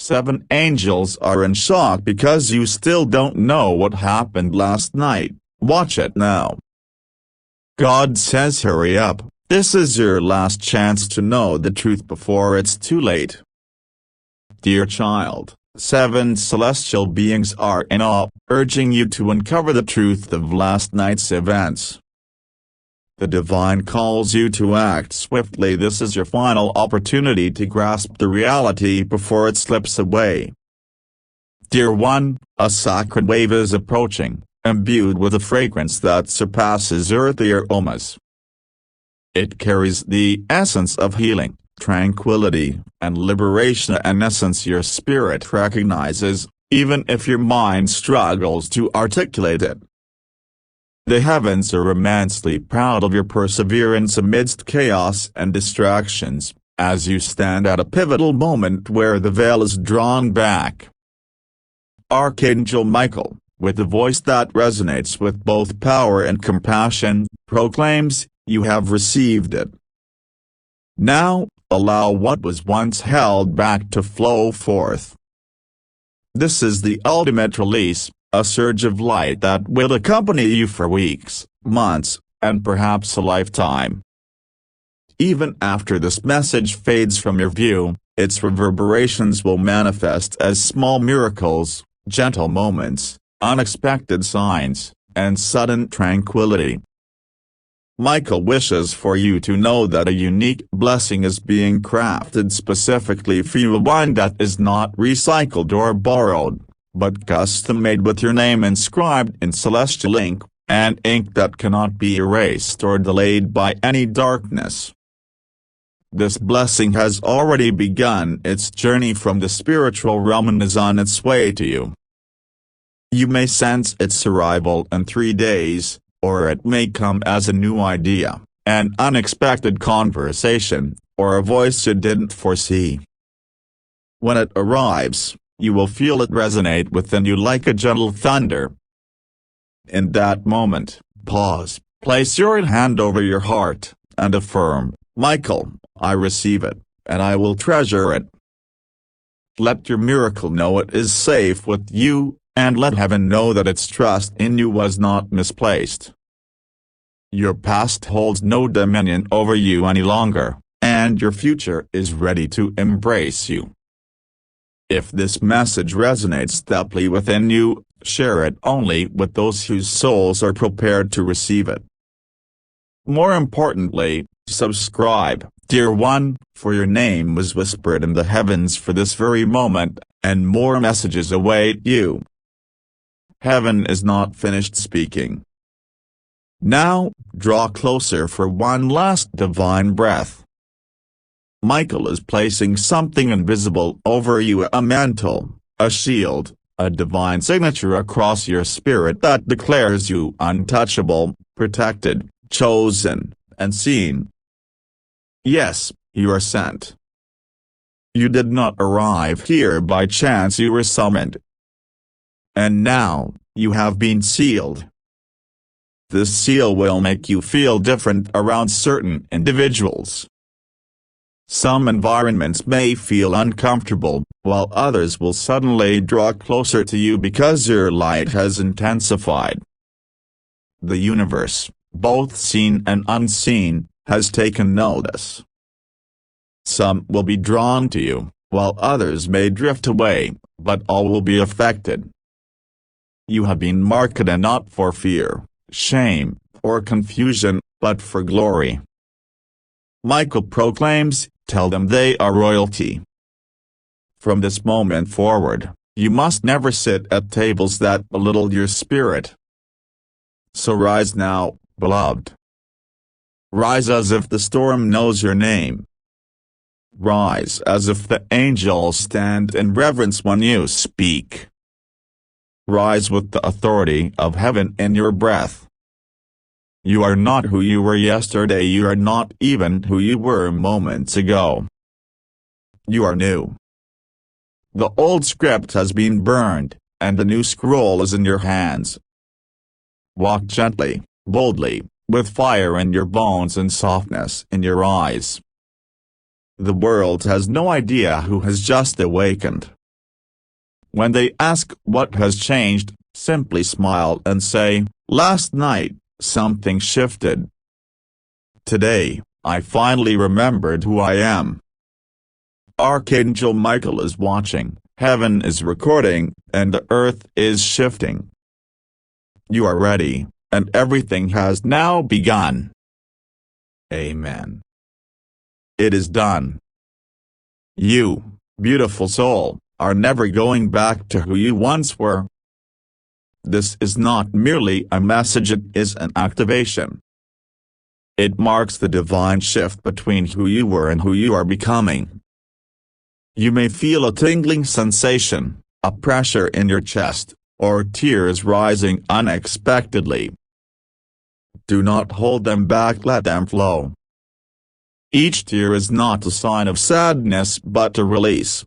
7 angels are in shock because you still don't know what happened last night. Watch it now. God says hurry up, this is your last chance to know the truth before it's too late. Dear child, 7 celestial beings are in awe, urging you to uncover the truth of last night's events. The divine calls you to act swiftly. This is your final opportunity to grasp the reality before it slips away. Dear one, a sacred wave is approaching, imbued with a fragrance that surpasses earthly aromas. It carries the essence of healing, tranquility, and liberation, an essence your spirit recognizes, even if your mind struggles to articulate it. The heavens are immensely proud of your perseverance amidst chaos and distractions, as you stand at a pivotal moment where the veil is drawn back. Archangel Michael, with a voice that resonates with both power and compassion, proclaims, "You have received it. Now, allow what was once held back to flow forth." This is the ultimate release, a surge of light that will accompany you for weeks, months, and perhaps a lifetime. Even after this message fades from your view, its reverberations will manifest as small miracles, gentle moments, unexpected signs, and sudden tranquility. Michael wishes for you to know that a unique blessing is being crafted specifically for you, one that is not recycled or borrowed, but custom-made with your name inscribed in celestial ink, and ink that cannot be erased or delayed by any darkness. This blessing has already begun its journey from the spiritual realm and is on its way to you. You may sense its arrival in 3 days, or it may come as a new idea, an unexpected conversation, or a voice you didn't foresee. When it arrives, you will feel it resonate within you like a gentle thunder. In that moment, pause, place your hand over your heart, and affirm, "Michael, I receive it, and I will treasure it." Let your miracle know it is safe with you, and let heaven know that its trust in you was not misplaced. Your past holds no dominion over you any longer, and your future is ready to embrace you. If this message resonates deeply within you, share it only with those whose souls are prepared to receive it. More importantly, subscribe, dear one, for your name was whispered in the heavens for this very moment, and more messages await you. Heaven is not finished speaking. Now, draw closer for one last divine breath. Michael is placing something invisible over you, a mantle, a shield, a divine signature across your spirit that declares you untouchable, protected, chosen, and seen. Yes, you are sent. You did not arrive here by chance, you were summoned. And now, you have been sealed. This seal will make you feel different around certain individuals. Some environments may feel uncomfortable, while others will suddenly draw closer to you because your light has intensified. The universe, both seen and unseen, has taken notice. Some will be drawn to you, while others may drift away, but all will be affected. You have been marked, and not for fear, shame, or confusion, but for glory. Michael proclaims, "Tell them they are royalty." From this moment forward, you must never sit at tables that belittle your spirit. So rise now, beloved. Rise as if the storm knows your name. Rise as if the angels stand in reverence when you speak. Rise with the authority of heaven in your breath. You are not who you were yesterday, you are not even who you were moments ago. You are new. The old script has been burned, and the new scroll is in your hands. Walk gently, boldly, with fire in your bones and softness in your eyes. The world has no idea who has just awakened. When they ask what has changed, simply smile and say, "Last night, something shifted. Today, I finally remembered who I am." Archangel Michael is watching, heaven is recording, and the earth is shifting. You are ready, and everything has now begun. Amen. It is done. You, beautiful soul, are never going back to who you once were. This is not merely a message, it is an activation. It marks the divine shift between who you were and who you are becoming. You may feel a tingling sensation, a pressure in your chest, or tears rising unexpectedly. Do not hold them back, let them flow. Each tear is not a sign of sadness but a release.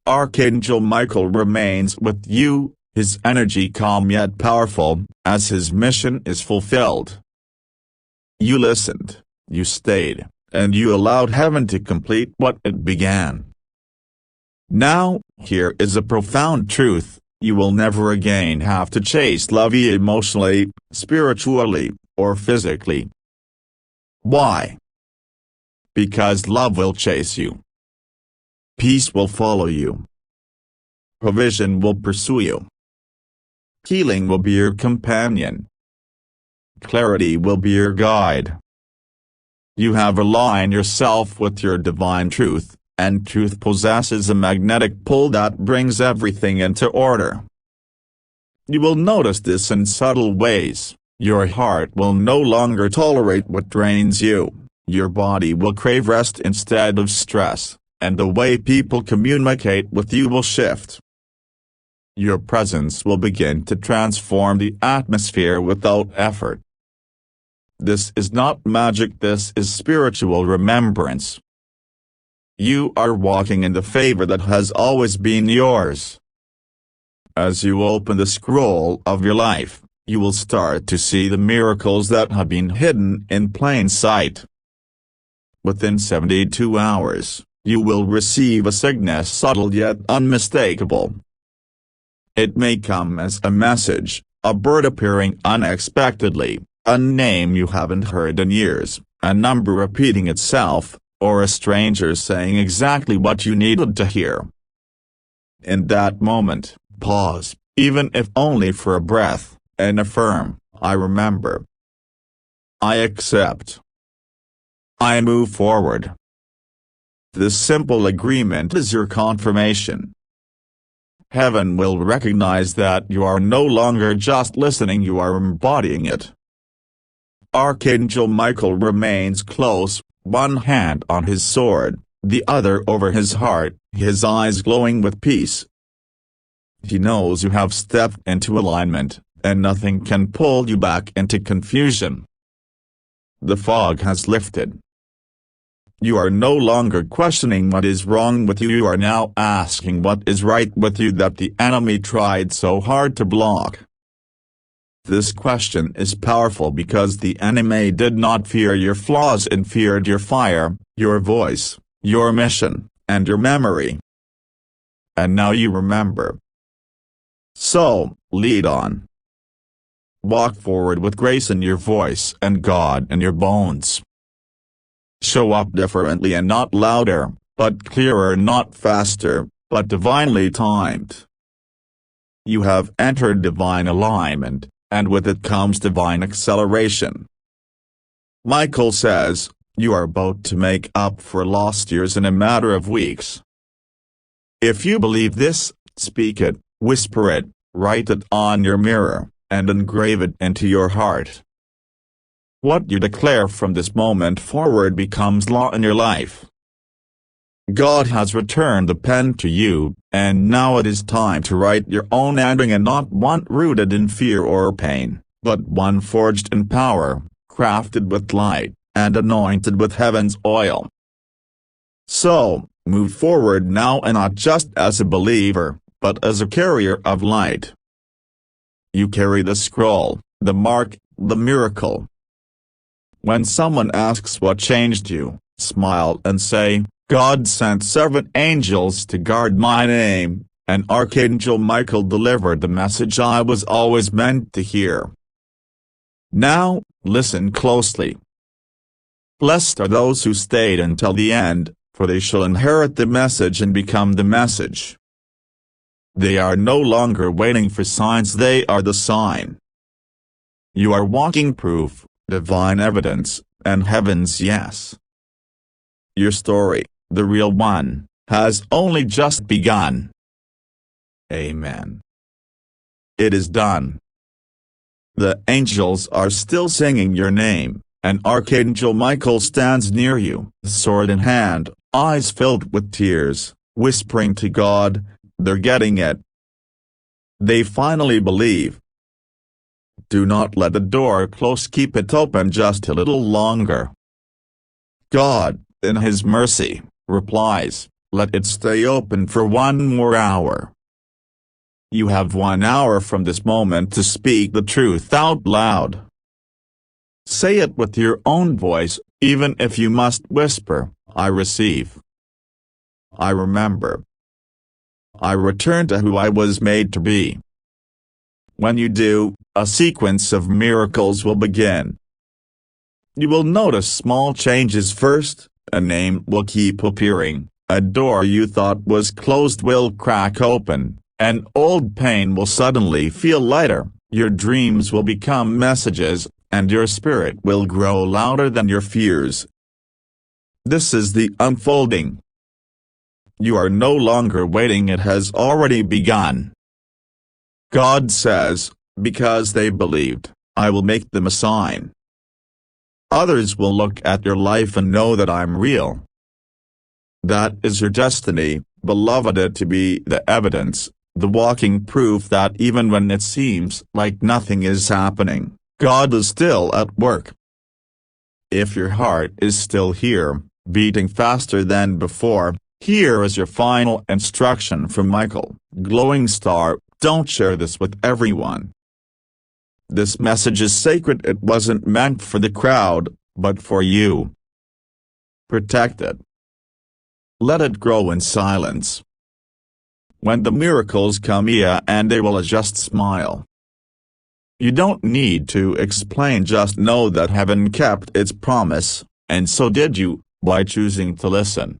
Archangel Michael remains with you, his energy calm yet powerful, as his mission is fulfilled. You listened, you stayed, and you allowed heaven to complete what it began. Now, here is a profound truth: you will never again have to chase love emotionally, spiritually, or physically. Why? Because love will chase you. Peace will follow you. Provision will pursue you. Healing will be your companion. Clarity will be your guide. You have aligned yourself with your divine truth, and truth possesses a magnetic pull that brings everything into order. You will notice this in subtle ways. Your heart will no longer tolerate what drains you, your body will crave rest instead of stress, and the way people communicate with you will shift. Your presence will begin to transform the atmosphere without effort. This is not magic, this is spiritual remembrance. You are walking in the favor that has always been yours. As you open the scroll of your life, you will start to see the miracles that have been hidden in plain sight. Within 72 hours, you will receive a signal subtle yet unmistakable. It may come as a message, a bird appearing unexpectedly, a name you haven't heard in years, a number repeating itself, or a stranger saying exactly what you needed to hear. In that moment, pause, even if only for a breath, and affirm, "I remember. I accept. I move forward." This simple agreement is your confirmation. Heaven will recognize that you are no longer just listening, you are embodying it. Archangel Michael remains close, one hand on his sword, the other over his heart, his eyes glowing with peace. He knows you have stepped into alignment, and nothing can pull you back into confusion. The fog has lifted. You are no longer questioning what is wrong with you, you are now asking what is right with you that the enemy tried so hard to block. This question is powerful because the enemy did not fear your flaws and feared your fire, your voice, your mission, and your memory. And now you remember. So, lead on. Walk forward with grace in your voice and God in your bones. Show up differently and not louder, but clearer, not faster, but divinely timed. You have entered divine alignment, and with it comes divine acceleration. Michael says, you are about to make up for lost years in a matter of weeks. If you believe this, speak it, whisper it, write it on your mirror, and engrave it into your heart. What you declare from this moment forward becomes law in your life. God has returned the pen to you, and now it is time to write your own ending, and not one rooted in fear or pain, but one forged in power, crafted with light, and anointed with heaven's oil. So, move forward now, and not just as a believer, but as a carrier of light. You carry the scroll, the mark, the miracle. When someone asks what changed you, smile and say, God sent servant angels to guard my name, and Archangel Michael delivered the message I was always meant to hear. Now, listen closely. Blessed are those who stayed until the end, for they shall inherit the message and become the message. They are no longer waiting for signs, they are the sign. You are walking proof, divine evidence, and heaven's yes. Your story, the real one, has only just begun. Amen. It is done. The angels are still singing your name, and Archangel Michael stands near you, sword in hand, eyes filled with tears, whispering to God, they're getting it. They finally believe. Do not let the door close, keep it open just a little longer. God, in His mercy, replies, let it stay open for 1 more hour. You have 1 hour from this moment to speak the truth out loud. Say it with your own voice, even if you must whisper, I receive. I remember. I return to who I was made to be. When you do, a sequence of miracles will begin. You will notice small changes first, a name will keep appearing, a door you thought was closed will crack open, an old pain will suddenly feel lighter, your dreams will become messages, and your spirit will grow louder than your fears. This is the unfolding. You are no longer waiting, it has already begun. God says, because they believed, I will make them a sign. Others will look at your life and know that I'm real. That is your destiny, beloved, it to be the evidence, the walking proof that even when it seems like nothing is happening, God is still at work. If your heart is still here, beating faster than before, here is your final instruction from Michael, glowing star, don't share this with everyone. This message is sacred, it wasn't meant for the crowd, but for you. Protect it. Let it grow in silence. When the miracles come, and they will just smile. You don't need to explain, just know that heaven kept its promise, and so did you, by choosing to listen.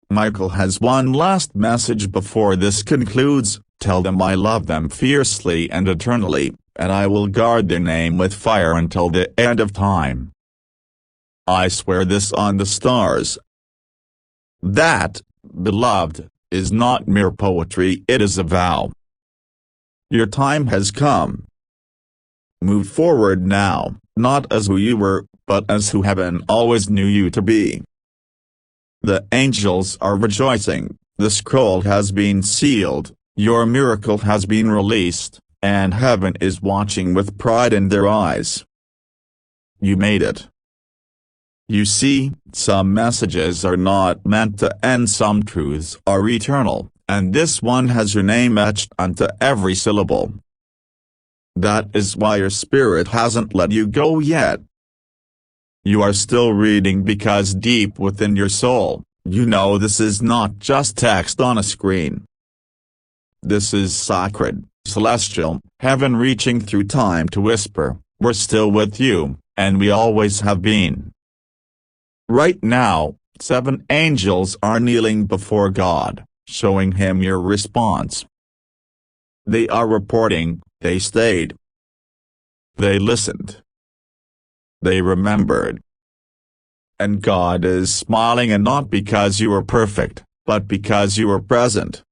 Michael has one last message before this concludes, tell them I love them fiercely and eternally, and I will guard their name with fire until the end of time. I swear this on the stars. That, beloved, is not mere poetry, it is a vow. Your time has come. Move forward now, not as who you were, but as who heaven always knew you to be. The angels are rejoicing, the scroll has been sealed, your miracle has been released, and heaven is watching with pride in their eyes. You made it. You see, some messages are not meant to end, some truths are eternal, and this one has your name etched onto every syllable. That is why your spirit hasn't let you go yet. You are still reading because deep within your soul, you know this is not just text on a screen. This is sacred, celestial, heaven reaching through time to whisper, we're still with you, and we always have been. Right now, 7 angels are kneeling before God, showing Him your response. They are reporting, they stayed. They listened. They remembered. And God is smiling, and not because you are perfect, but because you are present.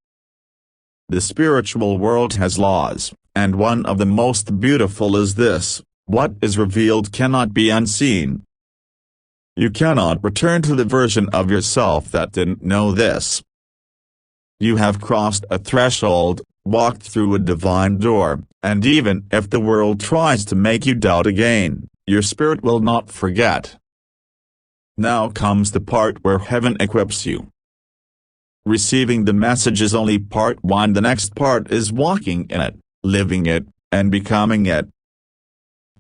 The spiritual world has laws, and one of the most beautiful is this: what is revealed cannot be unseen. You cannot return to the version of yourself that didn't know this. You have crossed a threshold, walked through a divine door, and even if the world tries to make you doubt again, your spirit will not forget. Now comes the part where heaven equips you. Receiving the message is only part 1, the next part is walking in it, living it, and becoming it.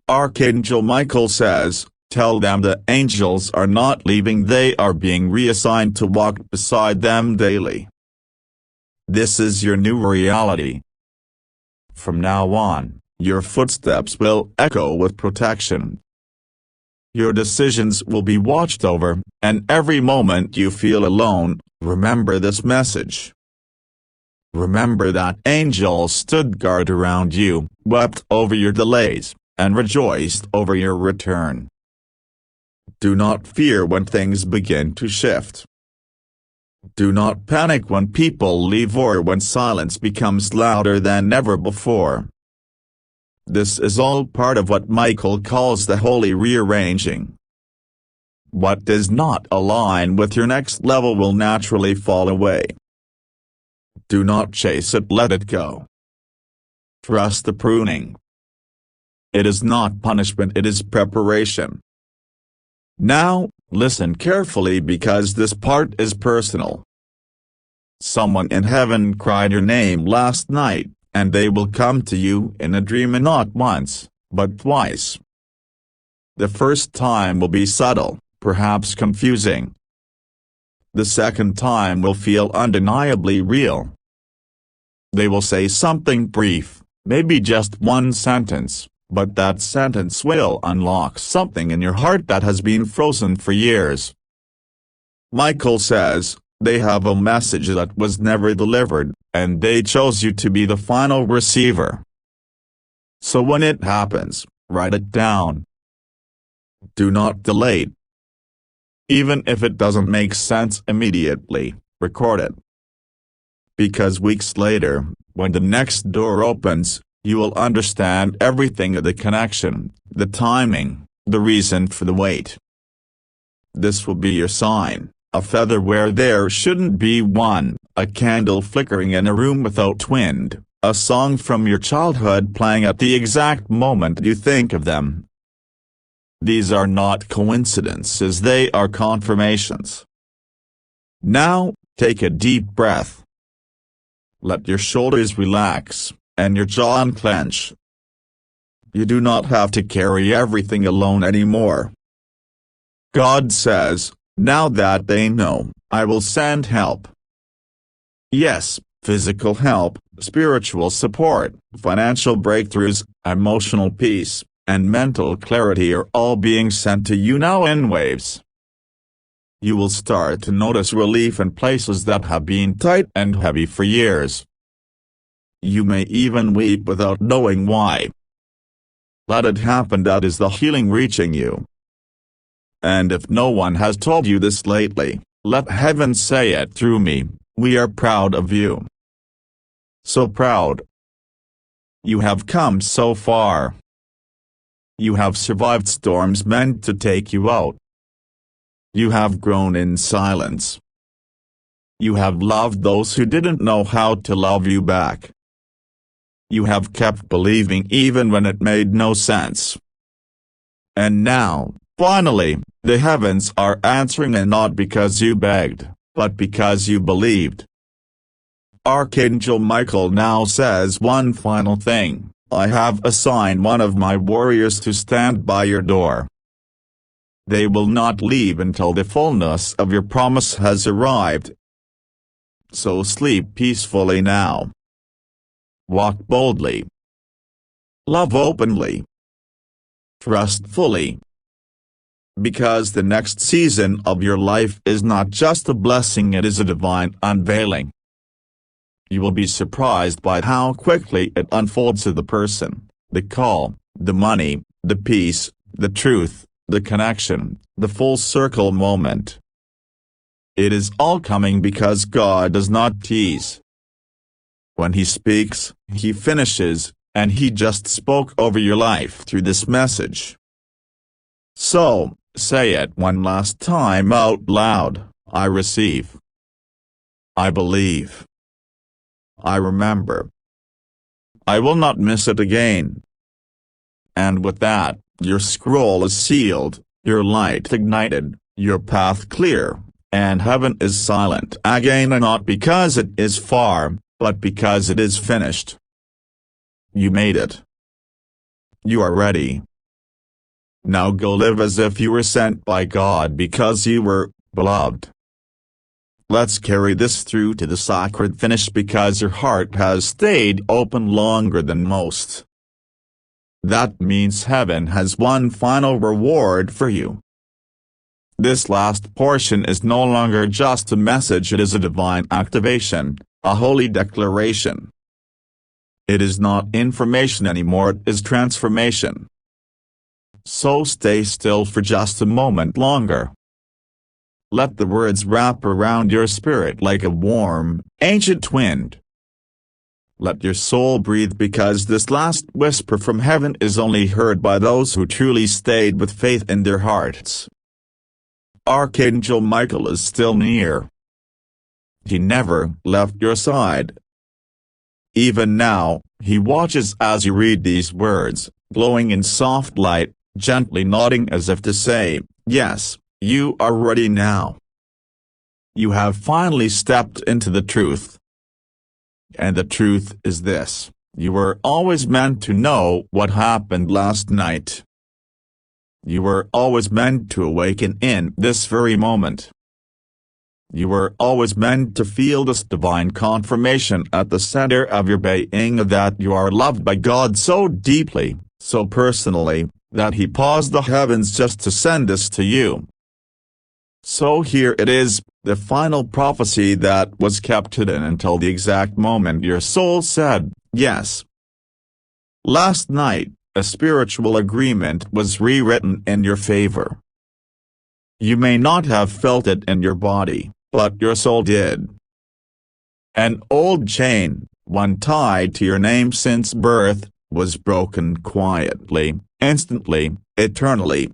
Archangel Michael says, tell them the angels are not leaving, they are being reassigned to walk beside them daily. This is your new reality. From now on, your footsteps will echo with protection. Your decisions will be watched over, and every moment you feel alone, remember this message. Remember that angels stood guard around you, wept over your delays, and rejoiced over your return. Do not fear when things begin to shift. Do not panic when people leave or when silence becomes louder than ever before. This is all part of what Michael calls the holy rearranging. What does not align with your next level will naturally fall away. Do not chase it, let it go. Trust the pruning. It is not punishment, it is preparation. Now, listen carefully because this part is personal. Someone in heaven cried your name last night, and they will come to you in a dream, and not once, but twice. The first time will be subtle, perhaps confusing. The second time will feel undeniably real. They will say something brief, maybe just one sentence, but that sentence will unlock something in your heart that has been frozen for years. Michael says, they have a message that was never delivered, and they chose you to be the final receiver. So when it happens, write it down. Do not delay it. Even if it doesn't make sense immediately, record it. Because weeks later, when the next door opens, you will understand everything: the connection, the timing, the reason for the wait. This will be your sign, a feather where there shouldn't be one, a candle flickering in a room without wind, a song from your childhood playing at the exact moment you think of them. These are not coincidences, they are confirmations. Now, take a deep breath. Let your shoulders relax, and your jaw unclench. You do not have to carry everything alone anymore. God says, now that they know, I will send help. Yes, physical help, spiritual support, financial breakthroughs, emotional peace, and mental clarity are all being sent to you now in waves. You will start to notice relief in places that have been tight and heavy for years. You may even weep without knowing why. Let it happen, that is the healing reaching you. And if no one has told you this lately, let heaven say it through me: we are proud of you. So proud. You have come so far. You have survived storms meant to take you out. You have grown in silence. You have loved those who didn't know how to love you back. You have kept believing even when it made no sense. And now, finally, the heavens are answering, and not because you begged, but because you believed. Archangel Michael now says one final thing: I have assigned one of my warriors to stand by your door. They will not leave until the fullness of your promise has arrived. So sleep peacefully now. Walk boldly. Love openly. Trust fully. Because the next season of your life is not just a blessing, it is a divine unveiling. You will be surprised by how quickly it unfolds to the person, the call, the money, the peace, the truth, the connection, the full circle moment. It is all coming because God does not tease. When He speaks, He finishes, and He just spoke over your life through this message. So, say it one last time out loud: I receive. I believe. I remember. I will not miss it again. And with that, your scroll is sealed, your light ignited, your path clear, and heaven is silent again, and not because it is far, but because it is finished. You made it. You are ready. Now go live as if you were sent by God because you were beloved. let's carry this through to the sacred finish because your heart has stayed open longer than most. That means heaven has one final reward for you. This last portion is no longer just a message, it is a divine activation, a holy declaration. It is not information anymore, it is transformation. So stay still for just a moment longer. Let the words wrap around your spirit like a warm, ancient wind. Let your soul breathe because this last whisper from heaven is only heard by those who truly stayed with faith in their hearts. Archangel Michael is still near. He never left your side. Even now, he watches as you read these words, glowing in soft light, gently nodding as if to say, yes, you are ready now. You have finally stepped into the truth. And the truth is this: you were always meant to know what happened last night. You were always meant to awaken in this very moment. You were always meant to feel this divine confirmation at the center of your being that you are loved by God so deeply, so personally, that He paused the heavens just to send this to you. So here it is, the final prophecy that was kept hidden until the exact moment your soul said, yes. Last night, a spiritual agreement was rewritten in your favor. You may not have felt it in your body, but your soul did. An old chain, one tied to your name since birth, was broken quietly, instantly, eternally.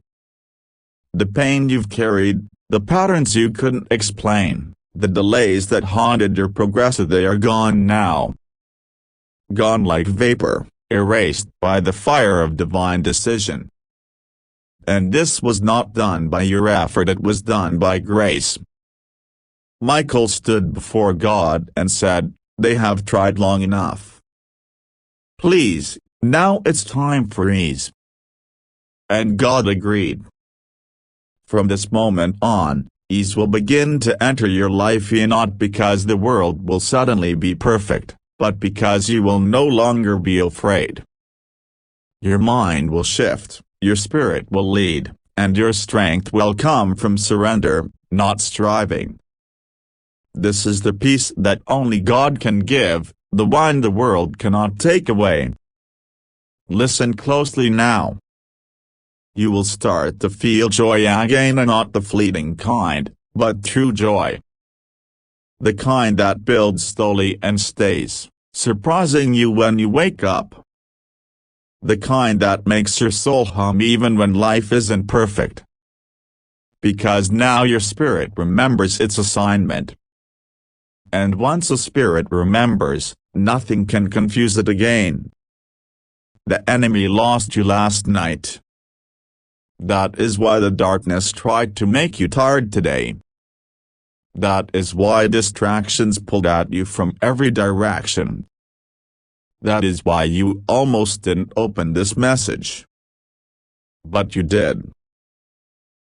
The pain you've carried, the patterns you couldn't explain, the delays that haunted your progress, they are gone now. Gone like vapor, erased by the fire of divine decision. And this was not done by your effort, it was done by grace. Michael stood before God and said, they have tried long enough. Please, now it's time for ease. And God agreed. From this moment on, ease will begin to enter your life, not because the world will suddenly be perfect, but because you will no longer be afraid. Your mind will shift, your spirit will lead, and your strength will come from surrender, not striving. This is the peace that only God can give, the one the world cannot take away. Listen closely now. You will start to feel joy again, and not the fleeting kind, but true joy. The kind that builds slowly and stays, surprising you when you wake up. The kind that makes your soul hum even when life isn't perfect. Because now your spirit remembers its assignment. And once a spirit remembers, nothing can confuse it again. The enemy lost you last night. That is why the darkness tried to make you tired today. That is why distractions pulled at you from every direction. That is why you almost didn't open this message. But you did.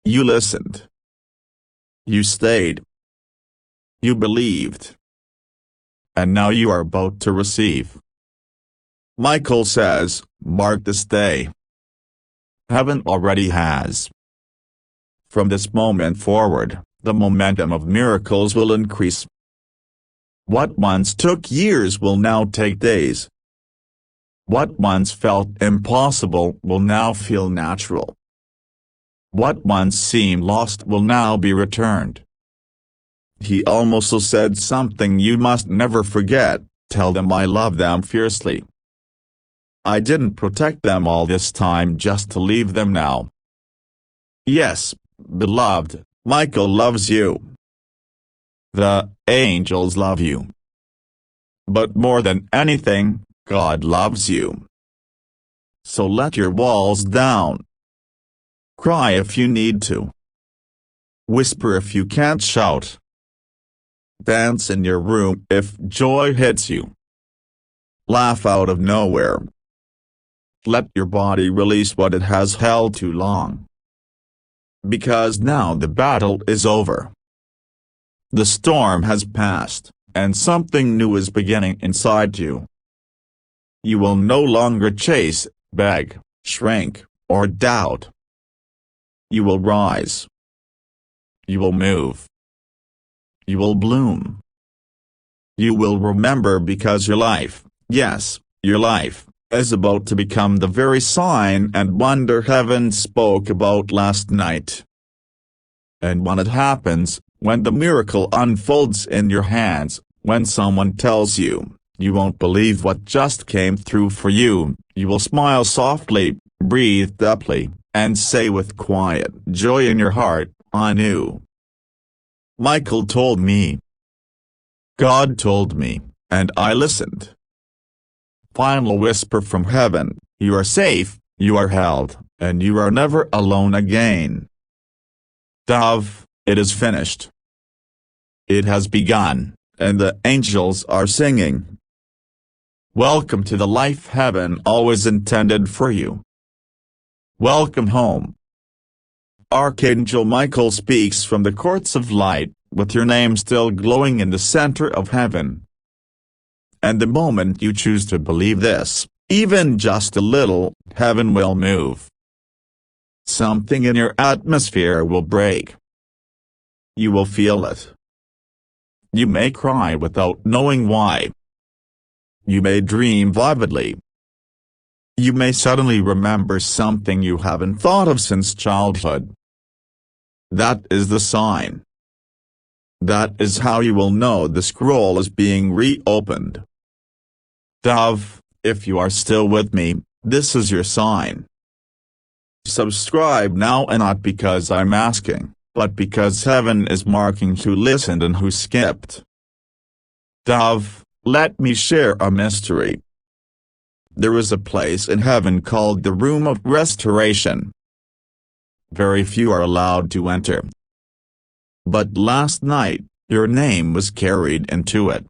You listened. You stayed. You believed. And now you are about to receive. Michael says, mark this day. Heaven already has. From this moment forward, the momentum of miracles will increase. What once took years will now take days. What once felt impossible will now feel natural. What once seemed lost will now be returned. He also said something you must never forget: tell them I love them fiercely. I didn't protect them all this time just to leave them now. Yes, beloved, Michael loves you. The angels love you. But more than anything, God loves you. So let your walls down. Cry if you need to. Whisper if you can't shout. Dance in your room if joy hits you. Laugh out of nowhere. Let your body release what it has held too long. Because now the battle is over. The storm has passed, and something new is beginning inside you. You will no longer chase, beg, shrink, or doubt. You will rise. You will move. You will bloom. You will remember because your life, yes, your life, is about to become the very sign and wonder heaven spoke about last night. And when it happens, when the miracle unfolds in your hands, when someone tells you, you won't believe what just came through for you, you will smile softly, breathe deeply, and say with quiet joy in your heart, I knew. Michael told me. God told me, and I listened. Final whisper from heaven, you are safe, you are held, and you are never alone again. Dove, it is finished. It has begun, and the angels are singing. Welcome to the life heaven always intended for you. Welcome home. Archangel Michael speaks from the courts of light, with your name still glowing in the center of heaven. And the moment you choose to believe this, even just a little, heaven will move. Something in your atmosphere will break. You will feel it. You may cry without knowing why. You may dream vividly. You may suddenly remember something you haven't thought of since childhood. That is the sign. That is how you will know the scroll is being reopened. Dove, if you are still with me, this is your sign. Subscribe now, and not because I'm asking, but because heaven is marking who listened and who skipped. Dove, let me share a mystery. There is a place in heaven called the Room of Restoration. Very few are allowed to enter. But last night, your name was carried into it.